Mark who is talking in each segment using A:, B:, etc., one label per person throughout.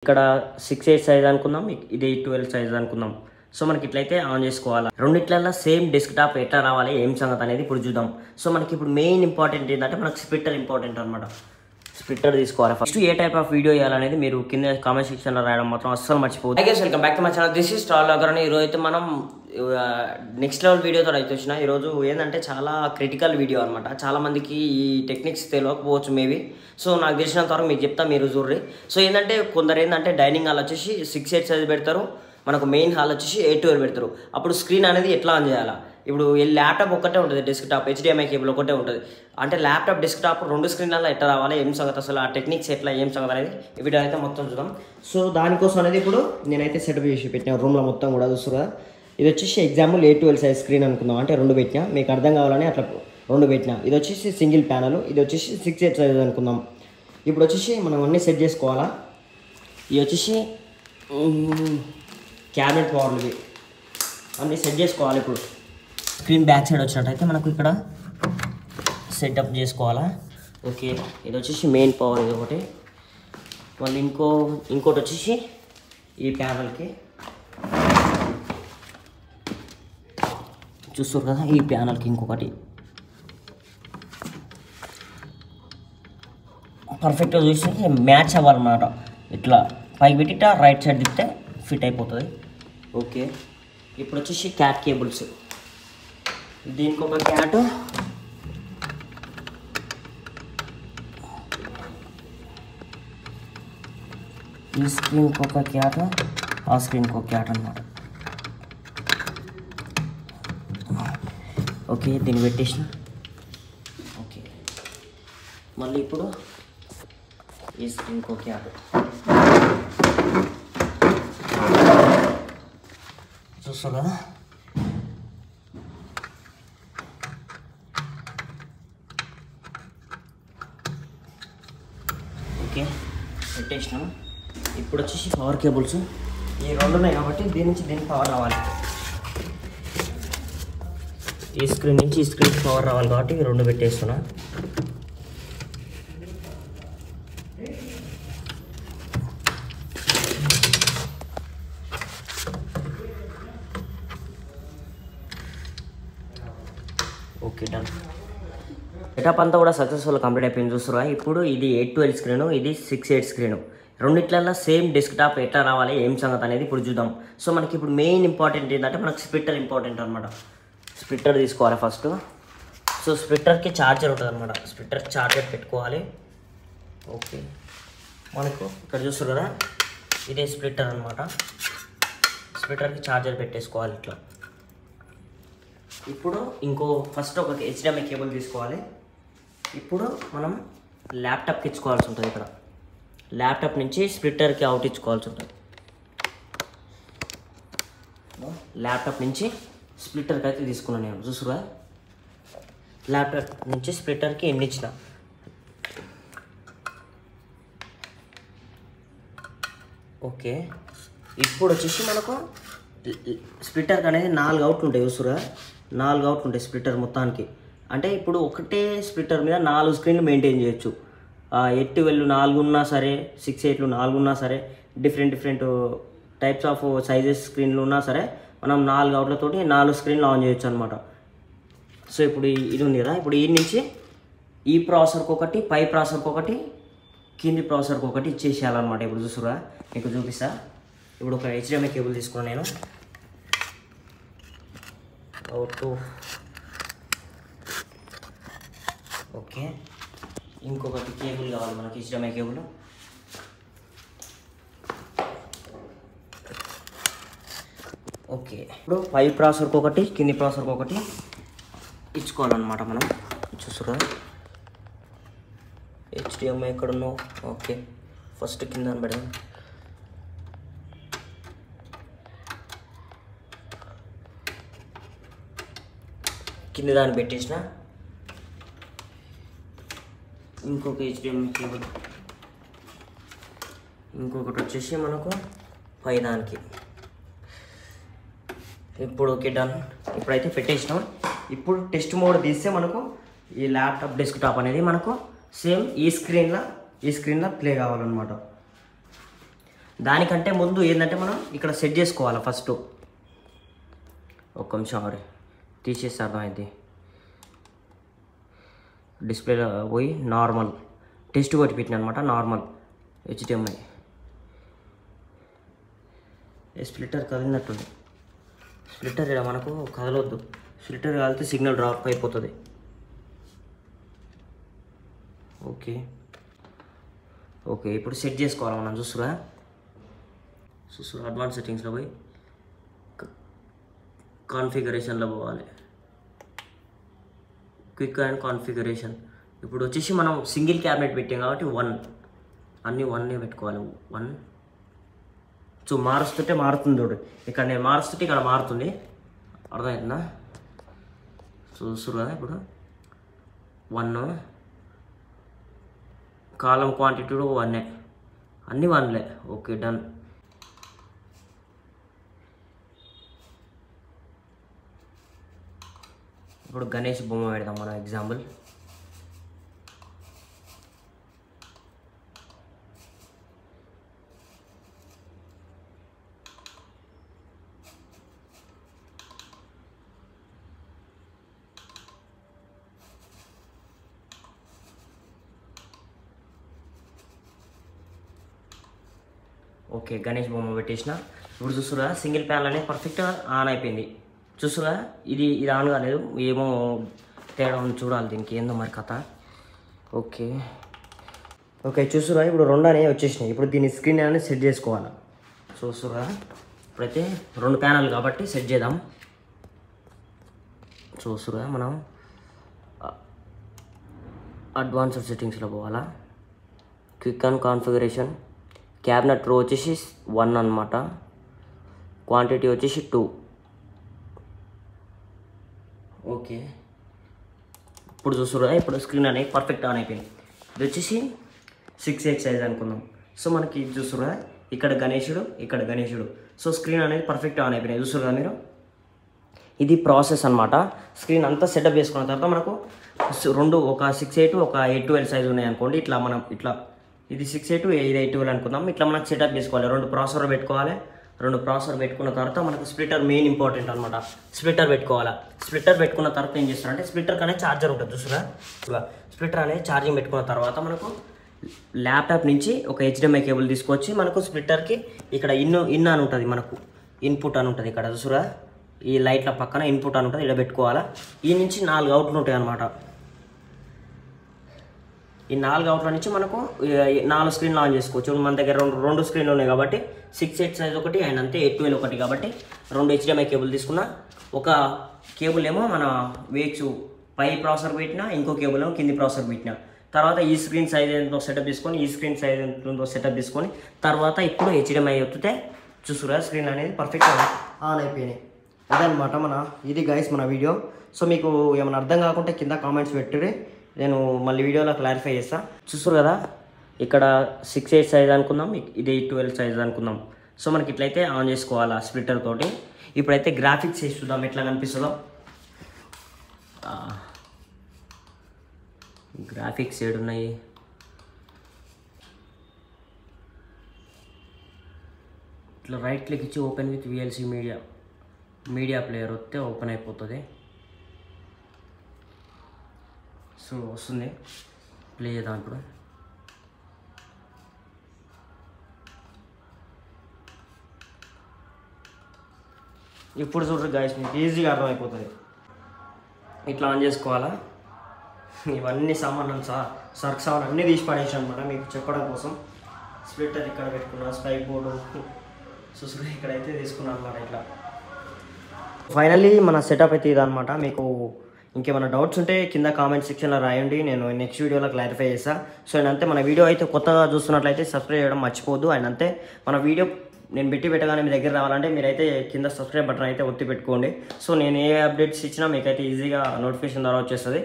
A: ఇక్కడ 6/8 సైజ్ అనుకుందాం, ఇది 12 సైజ్ అనుకుందాం. సో మనకి ఇట్లయితే ఆన్ చేసుకోవాలి. రెండిట్లలో సేమ్ డెస్క్టాప్ ఎట్లా రావాలి ఏం సంగతి అనేది ఇప్పుడు చూద్దాం. సో మనకి ఇప్పుడు మెయిన్ ఇంపార్టెంట్ ఏంటంటే మనకు స్ప్లిట్టర్ ఇంపార్టెంట్ అనమాట. స్ప్లిట్టర్ తీసుకోవాలి. ఫస్ట్ ఏ టైప్ ఆఫ్ వీడియో చేయాలనేది మీరు కింద కామెంట్ సెక్షన్లో రాయడం మాత్రం అస్సలు మర్చిపోదు. Guys welcome back to my channel. This is star logger అని ఈరోజు అయితే మనం నెక్స్ట్ లెవెల్ వీడియోతో అయితే వచ్చిన. ఈరోజు ఏంటంటే చాలా క్రిటికల్ వీడియో అనమాట. చాలా మందికి ఈ టెక్నిక్స్ తెలియకపోవచ్చు మేబీ. సో నాకు తెలిసినంత వరకు మీకు చెప్తా, మీరు చూర్రి. సో ఏంటంటే కొందరు ఏంటంటే డైనింగ్ హాల్ వచ్చేసి 6/8 సైజ్ పెడతారు, మనకు మెయిన్ హాల్ వచ్చేసి 8/12 పెడతారు. అప్పుడు స్క్రీన్ అనేది ఎట్లా ఆన్ చేయాలా? ఇప్పుడు ల్యాప్టాప్ ఒక్కటే ఉంటుంది, డెస్క్టాప్ HDMI కేబుల్ ఒకటే ఉంటుంది. అంటే ల్యాప్టాప్ డెస్క్టాప్ 2 స్క్రీన్లలో ఎట్లా రావాలి ఏం సంగతి, అసలు ఆ టెక్నిక్స్ ఎట్లా ఏం సంగతి అనేది ఈ వీడియో అయితే మొత్తం చూద్దాం. సో దానికోసం అనేది ఇప్పుడు నేనైతే సెటప్ చేసి పెట్టిన రూమ్లో మొత్తం కూడా చూస్తున్నా. ఇది వచ్చేసి ఎగ్జాంపుల్ 8/12 సైజ్ స్క్రీన్ అనుకుందాం, అంటే 2 పెట్టినా, మీకు అర్థం కావాలని అట్లా 2 పెట్టినా. ఇది వచ్చేసి సింగిల్ ప్యానల్, ఇది వచ్చేసి 6/8 సైజ్ అనుకుందాం. ఇప్పుడు వచ్చేసి మనం అన్నీ సెట్ చేసుకోవాలా. ఇవి వచ్చేసి క్యాబినెట్ పవర్లు అన్నీ సెట్ చేసుకోవాలి. ఇప్పుడు స్క్రీన్ బ్యాక్ సైడ్ వచ్చినట్టయితే మనకు ఇక్కడ సెటప్ చేసుకోవాలా. ఓకే, ఇది వచ్చేసి మెయిన్ పవర్, ఇది ఒకటి. మళ్ళీ ఇంకోటి వచ్చేసి ఈ ప్యానల్కి చూస్తారు కదా, ఈ ప్యానల్కి ఇంకొకటి పర్ఫెక్ట్గా చూసి మ్యాచ్ అవ్వాలన్నమాట. ఇట్లా పైకి పెట్టి ఇట్లా రైట్ సైడ్ తిప్పితే ఫిట్ అయిపోతుంది. ఓకే, ఇప్పుడు వచ్చేసి క్యాట్ కేబుల్స్. దీనికి ఒక క్యాట్, ఈ స్క్రీన్కి ఒక క్యాట్, ఆ స్క్రీన్కి ఒక క్యాట్ అన్నమాట. ఓకే, దీన్ని పెట్టేసిన. ఓకే, మళ్ళీ ఇప్పుడు ఈ స్క్రీన్కి ఒక క్యాట్ చూస్తారు కదా. ఓకే, పెట్టేసినాం. ఇప్పుడు వచ్చేసి పవర్ కేబుల్స్ ఈ 2 ఉన్నాయి కాబట్టి దీని నుంచి దీనికి పవర్ రావాలి. ఈ స్క్రీన్ నుంచి ఈ స్క్రీన్కి పవర్ రావాలి కాబట్టి ఈ 2 పెట్టేస్తున్నా. Okay, done. సెటప్ అంతా కూడా సక్సెస్ఫుల్ కంప్లీట్ అయిపోయింది చూస్తున్నా. ఇప్పుడు ఇది 8/12 స్క్రీను, ఇది 6/8 స్క్రీను. రెండిట్లలో సేమ్ డెస్క్టాప్ ఎట్లా రావాలి ఏం సంగతి అనేది ఇప్పుడు చూద్దాం. సో మనకి ఇప్పుడు మెయిన్ ఇంపార్టెంట్ ఏంటంటే మనకు స్ప్లిట్టర్ ఇంపార్టెంట్ అనమాట. స్ప్లిట్టర్ తీసుకోవాలి ఫస్ట్. సో స్ప్లిట్టర్కి ఛార్జర్ ఉంటుంది అనమాట. స్ప్లిట్టర్కి ఛార్జర్ పెట్టుకోవాలి. ఓకే, మనకు ఇక్కడ చూస్తారు కదా, ఇదే స్ప్లిట్టర్ అనమాట. స్ప్లిట్టర్కి ఛార్జర్ పెట్టేసుకోవాలి ఇట్లా. ఇప్పుడు ఫస్ట్ ఒక HDMI కేబుల్ తీసుకోవాలి. ఇప్పుడు మనం ల్యాప్టాప్కి ఇచ్చుకోవాల్సి ఉంటుంది. ఇక్కడ ల్యాప్టాప్ నుంచి స్ప్లిట్టర్కి అవుట్ ఇచ్చుకోవాల్సి ఉంటుంది. ల్యాప్టాప్ నుంచి స్ప్లిట్టర్కి అయితే తీసుకున్నాను నేను, చూసురా. ల్యాప్టాప్ నుంచి స్ప్లిట్టర్కి ఎన్ని ఇచ్చిన. ఓకే, ఇప్పుడు వచ్చేసి మనకు స్ప్లిట్టర్కి అనేది 4 అవుట్లు ఉంటాయి చూసురా. 4 అవుట్లు ఉంటాయి స్ప్లిట్టర్ మొత్తానికి. అంటే ఇప్పుడు ఒకటే స్ప్లిట్టర్ మీద 4 స్క్రీన్లు మెయింటైన్ చేయొచ్చు. 8/12 4 ఉన్నా సరే, 6/8 4 ఉన్నా సరే, డిఫరెంట్ టైప్స్ ఆఫ్ సైజెస్ స్క్రీన్లు ఉన్నా సరే మనం 4 అవుట్లతోటి 4 స్క్రీన్లు ఆన్ చేయొచ్చు అనమాట. సో ఇప్పుడు ఇది ఉంది కదా, ఇప్పుడు ఈ నుంచి ఈ ప్రాసెసర్కి ఒకటి, పై ప్రాసెసర్కి ఒకటి, కింది ప్రాసెసర్కి ఒకటి ఇచ్చేసేయాలన్నమాట. ఇప్పుడు చూసురా, మీకు చూపిస్తా. ఇప్పుడు ఒక HDMI కేబుల్ తీసుకున్నాను నేను. ఓకే, ఇంకొకటి కేబుల్ కావాలి మనకి, HDMI కేబుల్. ఓకే, ఇప్పుడు పై ప్రాసెసర్కి ఒకటి, కింది ప్రాసెసర్కి ఒకటి ఇచ్చుకోవాలన్నమాట మనం. చూస్తురా HDMI ఎక్కడ ఉన్నావు? ఓకే, ఫస్ట్ కింద పెడదాం. కింద దాన్ని పెట్టేసిన. ఇంకొక HDMI కేబుల్, ఇంకొకటి వచ్చేసి మనకు పై దానికి. ఇప్పుడు ఓకే, డన్. ఇప్పుడైతే పెట్టేసినాం. ఇప్పుడు టెస్ట్ మోడ్ తీస్తే మనకు ఈ ల్యాప్టాప్ డెస్క్టాప్ అనేది మనకు సేమ్ ఈ స్క్రీన్లో ప్లే కావాలన్నమాట. దానికంటే ముందు ఏంటంటే మనం ఇక్కడ సెట్ చేసుకోవాలి ఫస్ట్. ఒక్క నిమిషం మరి తీసేసి అర్థమైంది. డిస్ప్లేలో పోయి నార్మల్ టెస్ట్ కొట్టి పెట్టిన అనమాట, నార్మల్ HDMI. స్ప్లిట్టర్ కదిలినట్టుంది. స్ప్లిట్టర్ ఇక్కడ మనకు కదలొద్దు, స్ప్లిట్టర్ కాలితే సిగ్నల్ డ్రాప్ అయిపోతుంది. ఓకే ఇప్పుడు సెట్ చేసుకోవాలి మనం. చూస్తురా అడ్వాన్స్ సెట్టింగ్స్లో పోయి కాన్ఫిగరేషన్లో పోవాలి, క్విక్ అండ్ కాన్ఫిగరేషన్. ఇప్పుడు వచ్చేసి మనం సింగిల్ క్యాబినెట్ పెట్టాం కాబట్టి 1 అన్నీ 1 పెట్టుకోవాలి. 1 సో మారుస్తుంటే మారుతుంది చూడు, ఇక్కడ నేను మారుస్తుంటే ఇక్కడ మారుతుంది, అర్థమవుతుందా? చూస్తురా ఇప్పుడు 1 కాలం క్వాంటిటీ 1 అన్నీ 1లే. Okay done. ఇప్పుడు గణేష్ బొమ్మ పెడదాం మనం ఎగ్జాంపుల్. ఓకే గణేష్ బొమ్మ పెట్టేసిన. ఇప్పుడు చూస్తురా సింగిల్ ప్యానల్ అనేది పర్ఫెక్ట్గా ఆన్ అయిపోయింది. చూస్తురా ఇది ఆన్ కాలేదు, ఏమో తేడా ఉంది, చూడాలి దీనికి ఏందో మరి కథ. ఓకే చూస్తురా ఇప్పుడు 2 అనేవి వచ్చేసినాయి. ఇప్పుడు దీని స్క్రీన్ అనేది సెట్ చేసుకోవాలి. చూస్తురా ఇప్పుడైతే 2 ప్యానల్ కాబట్టి సెట్ చేద్దాం. చూస్తురా మనం అడ్వాన్స్డ్ సెట్టింగ్స్లో పోవాలా, క్విక్ అండ్ కాన్ఫిగరేషన్. క్యాబినెట్ రో వచ్చేసి 1 అనమాట, క్వాంటిటీ వచ్చేసి 2. ఓకే ఇప్పుడు చూస్తురా ఇప్పుడు స్క్రీన్ అనేది పర్ఫెక్ట్ ఆన్ అయిపోయింది. ఇది వచ్చేసి 6:8 సైజ్ అనుకుందాం. సో మనకి ఇది చూస్తురా ఇక్కడ గణేశుడు. సో స్క్రీన్ అనేది పర్ఫెక్ట్ ఆన్ అయిపోయినాయి. చూస్తురా మీరు, ఇది ప్రాసెస్ అనమాట. స్క్రీన్ అంతా సెటప్ చేసుకున్న తర్వాత మనకు 2 ఒక 6:8 ఒక 8:12 సైజ్ ఉన్నాయి అనుకోండి. ఇట్లా మనం ఇట్లా ఇది 6:8 ఇది 8:12 అనుకుందాం. ఇట్లా మనకు సెటప్ చేసుకోవాలి. 2 ప్రాసెసర్ పెట్టుకోవాలి. 2 ప్రాసెసర్ పెట్టుకున్న తర్వాత మనకు స్ప్లిటర్ మెయిన్ ఇంపార్టెంట్ అనమాట. స్ప్లిటర్ పెట్టుకోవాలి. స్ప్లిటర్ పెట్టుకున్న తర్వాత ఏం చేస్తారంటే స్ప్లిటర్ అనేది ఛార్జర్ ఉంటుంది. చూసారా స్ప్లిటర్ అనేది ఛార్జింగ్ పెట్టుకున్న తర్వాత మనకు ల్యాప్టాప్ నుంచి ఒక HDMI కేబుల్ తీసుకొచ్చి మనకు స్ప్లిటర్కి ఇక్కడ ఇన్ అని ఉంటుంది, మనకు ఇన్పుట్ అని ఉంటుంది. ఇక్కడ చూసారా ఈ లైట్ల పక్కన ఇన్పుట్ అని ఉంటుంది, ఇలా పెట్టుకోవాలా. ఈ నుంచి 4 అవుట్లు ఉంటాయి అనమాట. ఈ 4 అవుట్ల నుంచి మనకు 4 స్క్రీన్లు ఆన్ చేసుకోవచ్చు. మన దగ్గర 2 స్క్రీన్లు ఉన్నాయి కాబట్టి 6:8 సైజ్ ఒకటి అండ్ అంతే 8:12 ఒకటి కాబట్టి 2 HDMI కేబుల్ తీసుకున్నా. ఒక కేబుల్ ఏమో మన వేచు పై ప్రాసెసర్ పెట్టినా, ఇంకో కేబుల్ ఏమో కింది ప్రాసెసర్ పెట్టినా. తర్వాత ఈ స్క్రీన్ సైజ్ ఎంతో సెటప్ తీసుకొని, ఈ స్క్రీన్ సైజ్ ఎంతో సెటప్ తీసుకొని తర్వాత ఇప్పుడు HDMI ఎత్తితే చూసురా స్క్రీన్ అనేది పర్ఫెక్ట్ ఆన్ అయిపోయినాయి. అదనమాట ఇది గైస్ మన వీడియో. సో మీకు ఏమైనా అర్థం కాకుంటే కింద కామెంట్స్ పెట్టుర్రి, నేను మళ్ళీ వీడియోలో క్లారిఫై చేస్తాను. చూస్తారు కదా ఇక్కడ 6:8 సైజ్ అనుకుందాం, ఇది 8:12 సైజ్ అనుకుందాం. సో మనకి ఇట్లయితే ఆన్ చేసుకోవాలి ఆ స్ప్లిటర్ తోటి. ఇప్పుడైతే గ్రాఫిక్స్ వేసి చూద్దాం ఎట్లా కనిపిస్తుందో. గ్రాఫిక్స్ ఏడున్నాయి, ఇట్లా రైట్ క్లిక్ ఇచ్చి open with VLC media player వస్తే ఓపెన్ అయిపోతుంది. సో వస్తుంది, ప్లే చేద్దాం ఇప్పుడు. ఇప్పుడు చూడండి గైస్, మీకు ఈజీగా అర్థమైపోతుంది. ఇట్లా ఆన్ చేసుకోవాలా. ఇవన్నీ సామాన్లు సర్క్ సామాన్ అన్నీ తీసి పడేసాను అనమాట మీకు చెప్పడం కోసం. స్ప్లిటర్ ఇక్కడ పెట్టుకున్నా, స్పైక్ బోర్డు చూసుకుని ఇక్కడైతే తీసుకున్నాను అనమాట. ఇట్లా ఫైనల్లీ మన సెటప్ అయితే ఇదనమాట. మీకు ఇంకేమైనా డౌట్స్ ఉంటే కింద కామెంట్ సెక్షన్లో రాయండి, నేను నెక్స్ట్ వీడియోలో క్లారిఫై చేస్తాను. సో అంతే, మన వీడియో అయితే కొత్తగా చూస్తున్నట్లయితే సబ్స్క్రైబ్ చేయడం మర్చిపోద్దు. అండ్ అంతే మన వీడియో నేను పెట్టగానే మీ దగ్గర రావాలంటే మీరైతే కింద సబ్స్క్రైబ్ బటన్ అయితే ఒత్తి పెట్టుకోండి. సో నేను ఏ అప్డేట్స్ ఇచ్చినా మీకైతే ఈజీగా నోటిఫికేషన్ ద్వారా వచ్చేస్తుంది.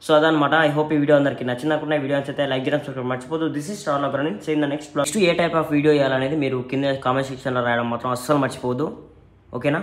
A: సో అదనమాట. ఐ హోప్ ఈ వీడియో అందరికీ నచ్చిందనుకుంటే వీడియో అయితే లైక్ చేయడం సబ్స్క్రైబ్ మర్చిపోదు. దిస్ ఇస్ స్టార్ లగరని సేమ్ ద నెక్స్ట్ ఏ టైప్ ఆఫ్ వీడియో చేయాలనేది మీరు కింద కామెంట్ సెక్షన్లో రాయడం మాత్రం అస్సలు మర్చిపోవద్దు. ఓకేనా?